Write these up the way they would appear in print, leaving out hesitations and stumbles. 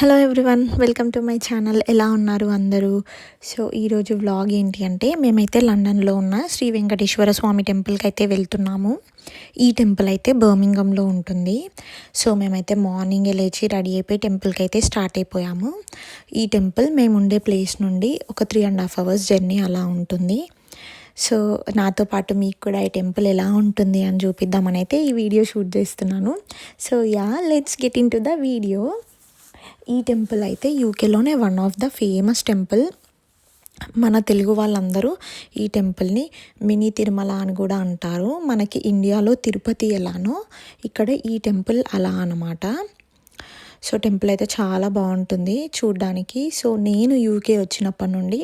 Hello everyone, welcome to my channel. ఎలా ఉన్నారు అందరూ? సో ఈరోజు వ్లాగ్ ఏంటి అంటే, మేమైతే లండన్లో ఉన్న శ్రీ వెంకటేశ్వర స్వామి టెంపుల్కి అయితే వెళ్తున్నాము. ఈ టెంపుల్ అయితే బర్మింగంలో ఉంటుంది. సో మేమైతే మార్నింగే లేచి రెడీ అయిపోయి టెంపుల్కి అయితే స్టార్ట్ అయిపోయాము. ఈ టెంపుల్ మేము ఉండే ప్లేస్ నుండి ఒక 3.5 hours జర్నీ అలా ఉంటుంది. సో నాతో పాటు మీకు కూడా ఈ టెంపుల్ ఎలా ఉంటుంది అని చూపిద్దామని అయితే ఈ వీడియో షూట్ చేస్తున్నాను. So let's get into the video. ఈ టెంపుల్ అయితే యూకేలోనే one of the famous temple. మన తెలుగు వాళ్ళందరూ ఈ టెంపుల్ని మినీ తిరుమల అని కూడా అంటారు. మనకి ఇండియాలో తిరుపతి ఎలానో ఇక్కడ ఈ టెంపుల్ అలా అన్నమాట. సో టెంపుల్ అయితే చాలా బాగుంటుంది చూడ్డానికి. సో నేను యూకే వచ్చినప్పటి నుండి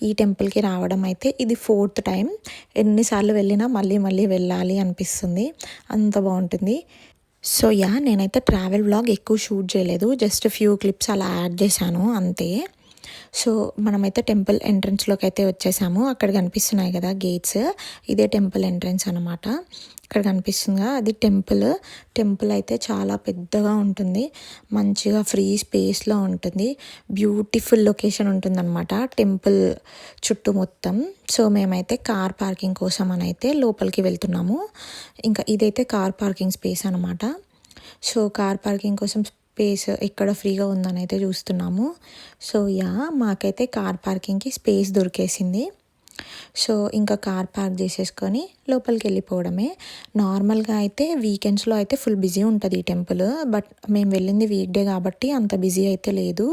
ఈ టెంపుల్కి రావడం అయితే ఇది 4th టైం. ఎన్నిసార్లు వెళ్ళినా మళ్ళీ మళ్ళీ వెళ్ళాలి అనిపిస్తుంది, అంత బాగుంటుంది. సో నేనైతే ట్రావెల్ వ్లాగ్ ఎక్కువ షూట్ చేయలేదు, జస్ట్ ఫ్యూ క్లిప్స్ అలా యాడ్ చేశాను అంతే. సో మనమైతే టెంపుల్ ఎంట్రన్స్లోకి అయితే వచ్చేసాము. అక్కడ కనిపిస్తున్నాయి కదా గేట్స్, ఇదే టెంపుల్ ఎంట్రన్స్ అనమాట. ఇక్కడ కనిపిస్తుందిగా అది టెంపుల్ అయితే చాలా పెద్దగా ఉంటుంది, మంచిగా ఫ్రీ స్పేస్లో ఉంటుంది, బ్యూటిఫుల్ లొకేషన్ ఉంటుంది అనమాట టెంపుల్ చుట్టూ మొత్తం. సో మేమైతే కార్ పార్కింగ్ కోసం అని అయితే లోపలికి వెళ్తున్నాము. ఇంకా ఇదైతే కార్ పార్కింగ్ స్పేస్ అనమాట. సో కార్ పార్కింగ్ కోసం స్పేస్ ఎక్కడ ఫ్రీగా ఉందని అయితే చూస్తున్నాము. సో మాకైతే కార్ పార్కింగ్కి స్పేస్ దొరికేసింది. సో ఇంకా కార్ పార్క్ చేసేసుకొని లోపలికి వెళ్ళిపోవడమే. నార్మల్గా అయితే వీకెండ్స్లో అయితే ఫుల్ బిజీ ఉంటుంది ఈ టెంపుల్, బట్ మేము వెళ్ళింది వీక్ డే కాబట్టి అంత బిజీ అయితే లేదు.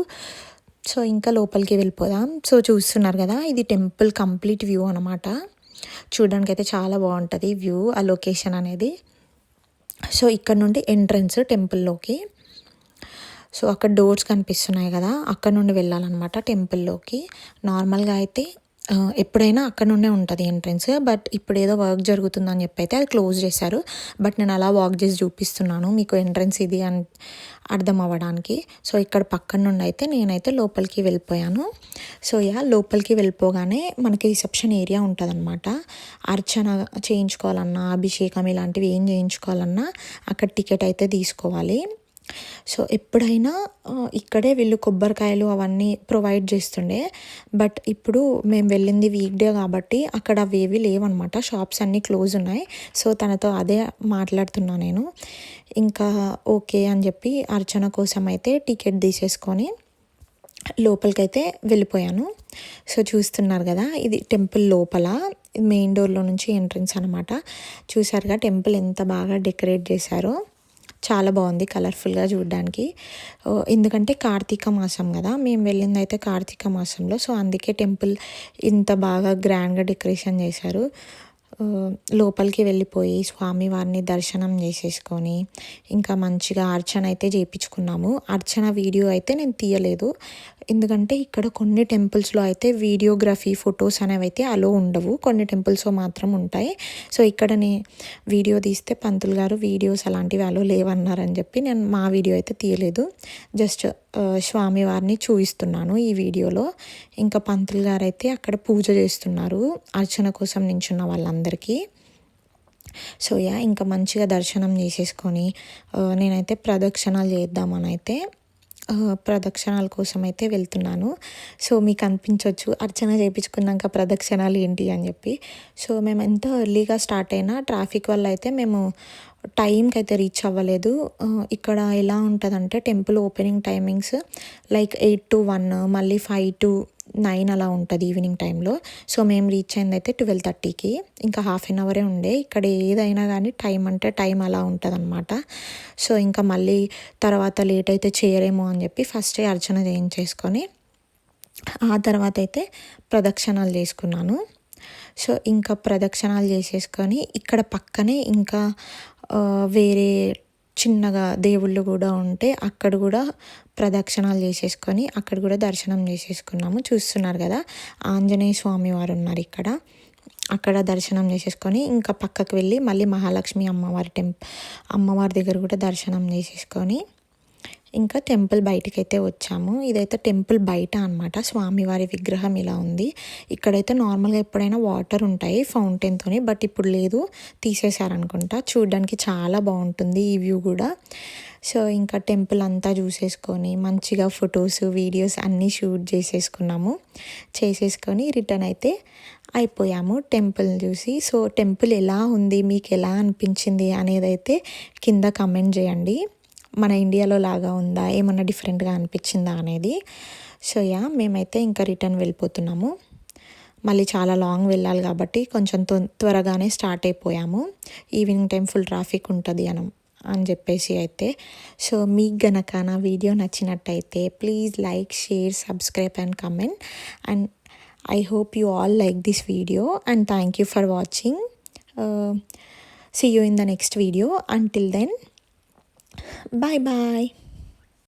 సో ఇంకా లోపలికి వెళ్ళిపోదాం. సో చూస్తున్నారు కదా, ఇది టెంపుల్ కంప్లీట్ వ్యూ అనమాట. చూడడానికి అయితే చాలా బాగుంటుంది వ్యూ, ఆ లొకేషన్ అనేది. సో ఇక్కడ నుండి ఎంట్రన్స్ టెంపుల్లోకి. సో అక్కడ డోర్స్ కనిపిస్తున్నాయి కదా, అక్కడ నుండి వెళ్ళాలన్నమాట టెంపుల్లోకి. నార్మల్గా అయితే ఎప్పుడైనా అక్కడ నుండే ఉంటుంది ఎంట్రన్స్, బట్ ఇప్పుడు ఏదో వర్క్ జరుగుతుందని చెప్పి అయితే అది క్లోజ్ చేశారు. బట్ నేను అలా వాక్ చేసి చూపిస్తున్నాను మీకు ఎంట్రన్స్ ఇది అని అర్థం అవ్వడానికి. సో ఇక్కడ పక్కన నుండి అయితే నేనైతే లోపలికి వెళ్ళిపోయాను. సో లోపలికి వెళ్ళిపోగానే మనకి రిసెప్షన్ ఏరియా ఉంటుంది అనమాట. అర్చన చేయించుకోవాలన్నా, అభిషేకం ఇలాంటివి ఏం చేయించుకోవాలన్నా అక్కడ టికెట్ అయితే తీసుకోవాలి. సో ఎప్పుడైనా ఇక్కడే వీళ్ళు కొబ్బరికాయలు అవన్నీ ప్రొవైడ్ చేస్తుండే, బట్ ఇప్పుడు మేము వెళ్ళింది వీక్ డే కాబట్టి అక్కడ అవేవి లేవన్నమాట, షాప్స్ అన్నీ క్లోజ్ ఉన్నాయి. సో తనతో అదే మాట్లాడుతున్నా నేను. ఇంకా ఓకే అని చెప్పి అర్చన కోసం అయితే టికెట్ తీసేసుకొని లోపలికైతే వెళ్ళిపోయాను. సో చూస్తున్నారు కదా, ఇది టెంపుల్ లోపల మెయిన్ డోర్లో నుంచి ఎంట్రన్స్ అనమాట. చూసారుగా టెంపుల్ ఎంత బాగా డెకరేట్ చేశారో, చాలా బాగుంది కలర్ఫుల్గా చూడడానికి. ఎందుకంటే కార్తీక మాసం కదా, మేము వెళ్ళింది అయితే కార్తీక మాసంలో. సో అందుకే టెంపుల్ ఇంత బాగా గ్రాండ్గా డెకరేషన్ చేశారు. లోపలికి వెళ్ళిపోయి స్వామివారిని దర్శనం చేసేసుకొని ఇంకా మంచిగా అర్చన అయితే చేయించుకున్నాము. అర్చన వీడియో అయితే నేను తీయలేదు, ఎందుకంటే ఇక్కడ కొన్ని టెంపుల్స్లో అయితే వీడియోగ్రఫీ ఫొటోస్ అనేవి అయితే అలో ఉండవు, కొన్ని టెంపుల్స్లో మాత్రం ఉంటాయి. సో ఇక్కడ వీడియో తీస్తే పంతులు గారు వీడియోస్ అలాంటివి అలో లేవన్నారని చెప్పి నేను మా వీడియో అయితే తీయలేదు, జస్ట్ స్వామివారిని చూపిస్తున్నాను ఈ వీడియోలో. ఇంకా పంతులు గారు అయితే అక్కడ పూజ చేస్తున్నారు అర్చన కోసం నించున్న వాళ్ళందరికీ. సో ఇంకా మంచిగా దర్శనం చేసేసుకొని నేనైతే ప్రదక్షిణాలు చేద్దామని అయితే ప్రదక్షిణాల కోసం అయితే వెళ్తున్నాను. సో మీకు అనిపించవచ్చు అర్చన చేయించుకున్నాక ప్రదక్షిణాలు ఏంటి అని చెప్పి. సో మేము ఎంత ఎర్లీగా స్టార్ట్ అయినా ట్రాఫిక్ వల్ల అయితే మేము టైంకి అయితే రీచ్ అవ్వలేదు. ఇక్కడ ఎలా ఉంటుందంటే temple opening timings like 8 to 1, మళ్ళీ 5 to 9 అలా ఉంటుంది ఈవినింగ్ టైంలో. సో మేము రీచ్ అయింది అయితే 12:30కి, ఇంకా ½ an hour ఉండే. ఇక్కడ ఏదైనా కానీ టైం అంటే టైం అలా ఉంటుంది అనమాట. సో ఇంకా మళ్ళీ తర్వాత లేట్ అయితే చేయరేమో అని చెప్పి ఫస్టే అర్చన చేయించేసుకొని ఆ తర్వాత అయితే ప్రదక్షిణాలు చేసుకున్నాను. సో ఇంకా ప్రదక్షిణాలు చేసేసుకొని ఇక్కడ పక్కనే ఇంకా వేరే చిన్నగా దేవుళ్ళు కూడా ఉంటే అక్కడ కూడా ప్రదక్షిణాలు చేసేసుకొని అక్కడ కూడా దర్శనం చేసేసుకున్నాము. చూస్తున్నారు కదా, ఆంజనేయ స్వామి వారు ఉన్నారు ఇక్కడ. అక్కడ దర్శనం చేసేసుకొని ఇంకా పక్కకు వెళ్ళి మళ్ళీ మహాలక్ష్మి అమ్మవారి అమ్మవారి దగ్గర కూడా దర్శనం చేసేసుకొని ఇంకా టెంపుల్ బయటకైతే వచ్చాము. ఇదైతే టెంపుల్ బయట అనమాట. స్వామివారి విగ్రహం ఇలా ఉంది. ఇక్కడైతే నార్మల్గా ఎప్పుడైనా వాటర్ ఉంటాయి ఫౌంటైన్తోని, బట్ ఇప్పుడు లేదు, తీసేశారనుకుంటా. చూడడానికి చాలా బాగుంటుంది ఈ వ్యూ కూడా. సో ఇంకా టెంపుల్ అంతా చూసేసుకొని మంచిగా ఫొటోస్ వీడియోస్ అన్నీ షూట్ చేసేసుకొని రిటర్న్ అయితే అయిపోయాము టెంపుల్ చూసి. సో టెంపుల్ ఎలా ఉంది, మీకు ఎలా అనిపించింది అనేది అయితే కింద కమెంట్ చేయండి. మన ఇండియాలో లాగా ఉందా, ఏమన్నా డిఫరెంట్గా అనిపించిందా అనేది. సో మేమైతే ఇంకా రిటర్న్ వెళ్ళిపోతున్నాము. మళ్ళీ చాలా లాంగ్ వెళ్ళాలి కాబట్టి కొంచెం త్వరగానే స్టార్ట్ అయిపోయాము. ఈవినింగ్ టైం ఫుల్ ట్రాఫిక్ ఉంటుంది అని చెప్పేసి అయితే. సో మీకు గనక నా వీడియో నచ్చినట్టయితే please like, share, subscribe and comment. And I hope you all like this video and thank you for watching. See you in the next video. Until then, bye bye.